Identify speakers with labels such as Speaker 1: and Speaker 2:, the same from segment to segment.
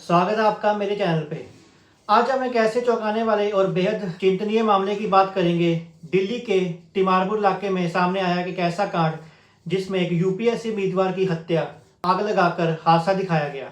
Speaker 1: स्वागत है आपका मेरे चैनल पे। आज हम एक ऐसे चौंकाने वाले और बेहद चिंतनीय मामले की बात करेंगे। दिल्ली के तिमारपुर इलाके में सामने आया कि एक ऐसा कांड जिसमें एक यूपीएससी उम्मीदवार की हत्या आग लगाकर हादसा दिखाया गया।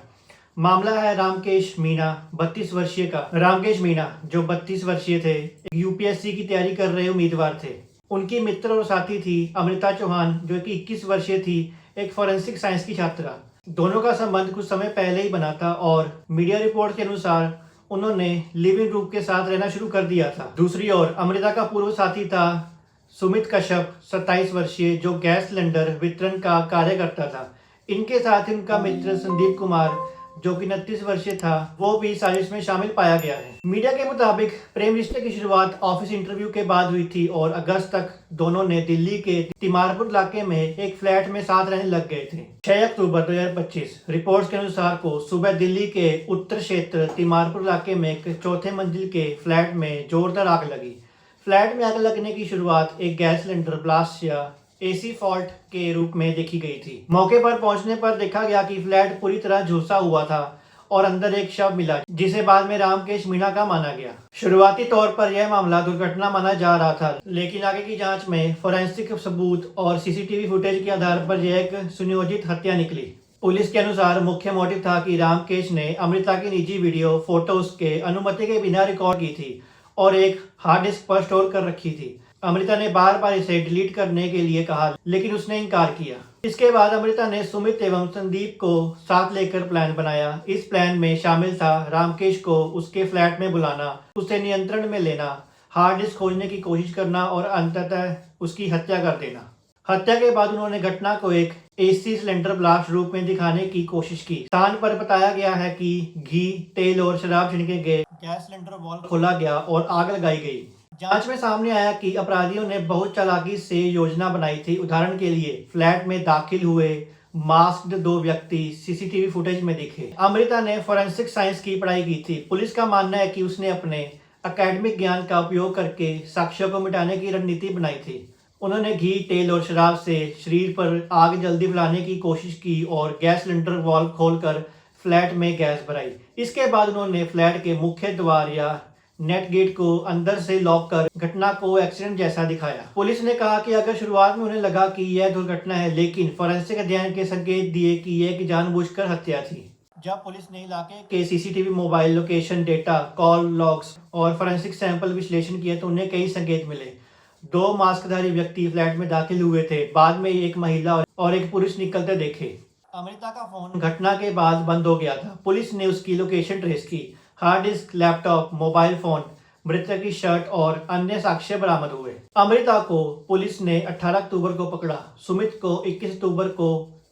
Speaker 1: मामला है रामकेश मीणा 32 वर्षीय का। रामकेश मीणा जो 32 वर्षीय थे, यूपीएससी की तैयारी कर रहे उम्मीदवार थे। उनकी मित्र और साथी थी अमृता चौहान जो कि 21 वर्षीय थी, एक फॉरेंसिक साइंस की छात्रा। दोनों का संबंध कुछ समय पहले ही बना था और मीडिया रिपोर्ट के अनुसार उन्होंने लिविंग ग्रुप के साथ रहना शुरू कर दिया था। दूसरी ओर अमृता का पूर्व साथी था सुमित कश्यप 27 वर्षीय जो गैस सिलेंडर वितरण का कार्य करता था। इनके साथ उनका मित्र संदीप कुमार जो कि 29 वर्षीय था, वो भी साजिश में शामिल पाया गया है। मीडिया के मुताबिक प्रेम रिश्ते की शुरुआत ऑफिस इंटरव्यू के बाद हुई थी और अगस्त तक दोनों ने दिल्ली के तिमारपुर इलाके में एक फ्लैट में साथ रहने लग गए थे। 6 अक्टूबर 2025 रिपोर्ट्स के अनुसार को सुबह दिल्ली के उत्तर क्षेत्र तिमारपुर इलाके में एक चौथे मंजिल के फ्लैट में जोरदार आग लगी। फ्लैट में आग लगने की शुरुआत एक गैस सिलेंडर ब्लास्ट या एसी फॉल्ट के रूप में देखी गई थी। मौके पर पहुंचने पर देखा गया कि फ्लैट पूरी तरह झुलसा हुआ था और अंदर एक शव मिला जिसे बाद में रामकेश मीणा का माना गया। शुरुआती तौर पर यह मामला दुर्घटना माना जा रहा था, लेकिन आगे की जांच में फोरेंसिक सबूत और सीसीटीवी फुटेज के आधार पर यह एक सुनियोजित हत्या निकली। पुलिस के अनुसार मुख्य मोटिव था कि रामकेश ने अमृता की निजी वीडियो फोटोज के अनुमति के बिना रिकॉर्ड की थी और एक हार्ड डिस्क पर स्टोर कर रखी थी। अमृता ने बार बार इसे डिलीट करने के लिए कहा, लेकिन उसने इनकार किया। इसके बाद अमृता ने सुमित एवं संदीप को साथ लेकर प्लान बनाया। इस प्लान में शामिल था रामकेश को उसके फ्लैट में बुलाना, उसे नियंत्रण में लेना, हार्ड डिस्क खोजने की कोशिश करना और अंततः उसकी हत्या कर देना। हत्या के बाद उन्होंने घटना को एक एसी सिलेंडर ब्लास्ट रूप में दिखाने की कोशिश की। स्थान पर बताया गया है कि घी, तेल और शराब छिड़के गए, गैस सिलेंडर वॉल्व खोला गया और आग लगाई गई। जांच में सामने आया कि अपराधियों ने बहुत चालाकी से योजना बनाई थी। उदाहरण के लिए फ्लैट में दाखिल हुए मास्क्ड 2 व्यक्ति सीसीटीवी फुटेज में दिखे। अमृता ने फोरेंसिक साइंस की पढ़ाई की थी। पुलिस का मानना है कि उसने अपने एकेडमिक ज्ञान का उपयोग करके साक्ष्यों को मिटाने की रणनीति बनाई थी। उन्होंने घी, तेल और शराब से शरीर पर आग जल्दी फैलाने की कोशिश की और गैस सिलेंडर वॉल्व खोलकर फ्लैट में गैस भराई। इसके बाद उन्होंने फ्लैट के मुख्य द्वार या नेट गेट को अंदर से लॉक कर घटना को एक्सीडेंट जैसा दिखाया। पुलिस ने कहा कि अगर शुरुआत में उन्हें लगा कि यह दुर्घटना है, लेकिन फोरेंसिक अध्ययन के संकेत दिए कि यह एक जानबूझकर हत्या थी। जब पुलिस ने इलाके के CCTV, mobile location data, call logs और फोरेंसिक सैंपल विश्लेषण किए तो उन्हें कई संकेत मिले। 2 मास्कधारी व्यक्ति फ्लैट में दाखिल हुए थे। बाद में एक महिला और एक पुरुष निकलते देखे। अमृता का फोन घटना के बाद बंद हो गया था। पुलिस ने उसकी लोकेशन ट्रेस की। Hard disk, laptop, mobile phone, मृतक की शर्ट और अन्य साक्ष्य बरामद हुए। अमृता को पुलिस ने 18 अक्टूबर को पकड़ा। सुमित को 21 अक्टूबर को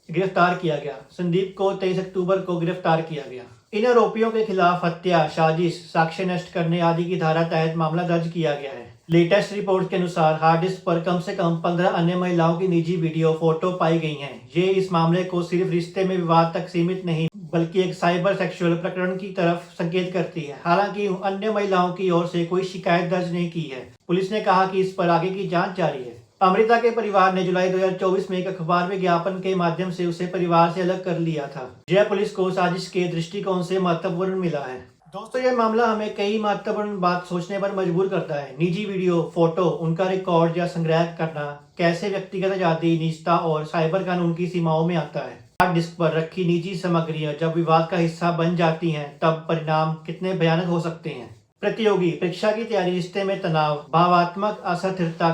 Speaker 1: गिरफ्तार किया गया। संदीप को 23 अक्टूबर को गिरफ्तार किया गया। इन आरोपियों के खिलाफ हत्या, साजिश, साक्ष्य नष्ट करने आदि की धारा तहत मामला दर्ज किया गया है। लेटेस्ट रिपोर्ट के अनुसार हार्ड डिस्क पर कम से कम 15 अन्य महिलाओं की निजी वीडियो, फोटो पाई गई हैं। ये इस मामले को सिर्फ रिश्ते में विवाद तक सीमित नहीं बल्कि एक साइबर सेक्सुअल प्रकरण की तरफ संकेत करती है। हालांकि अन्य महिलाओं की ओर से कोई शिकायत दर्ज नहीं की है। पुलिस ने कहा कि इस पर आगे की जांच जारी है। अमृता के परिवार ने जुलाई 2024 में एक अखबार विज्ञापन के माध्यम से उसे परिवार से अलग कर लिया था। यह पुलिस को साजिश के दृष्टिकोण से महत्वपूर्ण मिला है। दोस्तों, यह मामला हमें कई महत्वपूर्ण बात सोचने पर मजबूर करता है। निजी वीडियो, फोटो, उनका रिकॉर्ड या संग्रह करना कैसे व्यक्तिगत आजादी, निजता और साइबर कानून की सीमाओं में आता है। हार्ड डिस्क पर रखी निजी सामग्रियां जब विवाद का हिस्सा बन जाती हैं, तब परिणाम कितने भयानक हो सकते हैं। प्रतियोगी परीक्षा की तैयारी, रिश्ते में तनाव, भावात्मक अस्थिरता,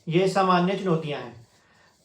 Speaker 1: ये सामान्य चुनौतियां हैं।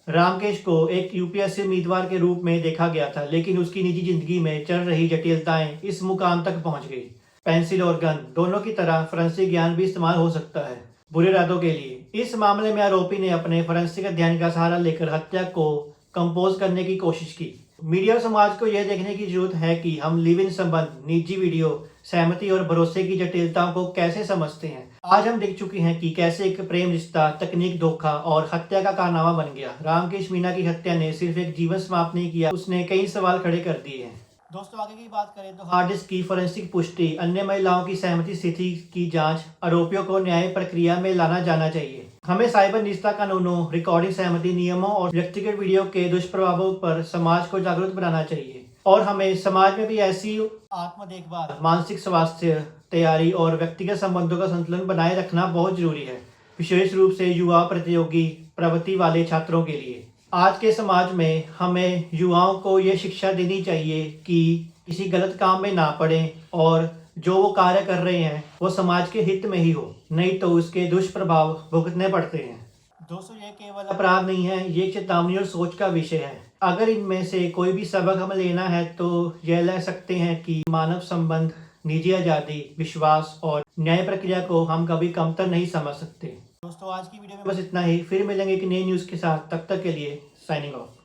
Speaker 1: रामकेश को एक यूपीएससी उम्मीदवार के रूप में देखा गया था, लेकिन उसकी निजी जिंदगी में चल रही जटिलताएं इस मुकाम तक पहुंच गई। पेंसिल और गन दोनों की तरह फोरेंसिक ज्ञान भी इस्तेमाल हो सकता है बुरे इरादों के लिए। इस मामले में आरोपी ने अपने फोरेंसिक अध्ययन का सहारा लेकर हत्या को कंपोज करने की कोशिश की। मीडिया और समाज को यह देखने की जरूरत है कि हम लिव इन संबंध, निजी वीडियो, सहमति और भरोसे की जटिलताओं को कैसे समझते हैं। आज हम देख चुके हैं कि कैसे एक प्रेम रिश्ता तकनीक, धोखा और हत्या का कारनामा बन गया। रामकेश मीणा की हत्या ने सिर्फ एक जीवन समाप्त नहीं किया, उसने कई सवाल खड़े कर दिए हैं। दोस्तों, आगे की बात करें तो हार्ड डिस्क की फोरेंसिक पुष्टि, अन्य महिलाओं की सहमति, स्थिति की जांच, आरोपियों को न्याय प्रक्रिया में लाना जाना चाहिए। हमें साइबर निजता कानूनों, रिकॉर्डिंग सहमति नियमों और व्यक्तिगत वीडियो के दुष्प्रभावों पर समाज को जागरूक बनाना चाहिए और हमें समाज में भी ऐसी आत्म देखभाल, मानसिक स्वास्थ्य, तैयारी और व्यक्तिगत संबंधों का संतुलन बनाए रखना बहुत जरूरी है, विशेष रूप से युवा प्रतियोगी प्रवृत्ति वाले छात्रों के लिए। आज के समाज में हमें युवाओं को ये शिक्षा देनी चाहिए कि किसी गलत काम में ना पड़े और जो वो कार्य कर रहे हैं वो समाज के हित में ही हो, नहीं तो उसके दुष्प्रभाव भुगतने पड़ते हैं। दोस्तों, ये केवल अपराध नहीं है, ये चेतावनी और सोच का विषय है। अगर इनमें से कोई भी सबक हमें लेना है तो यह ले सकते हैं कि मानव संबंध, निजी आज़ादी, विश्वास और न्याय प्रक्रिया को हम कभी कमतर नहीं समझ सकते। दोस्तों, आज की वीडियो में बस इतना ही। फिर मिलेंगे एक नई न्यूज़ के साथ, तब तक के लिए साइनिंग ऑफ।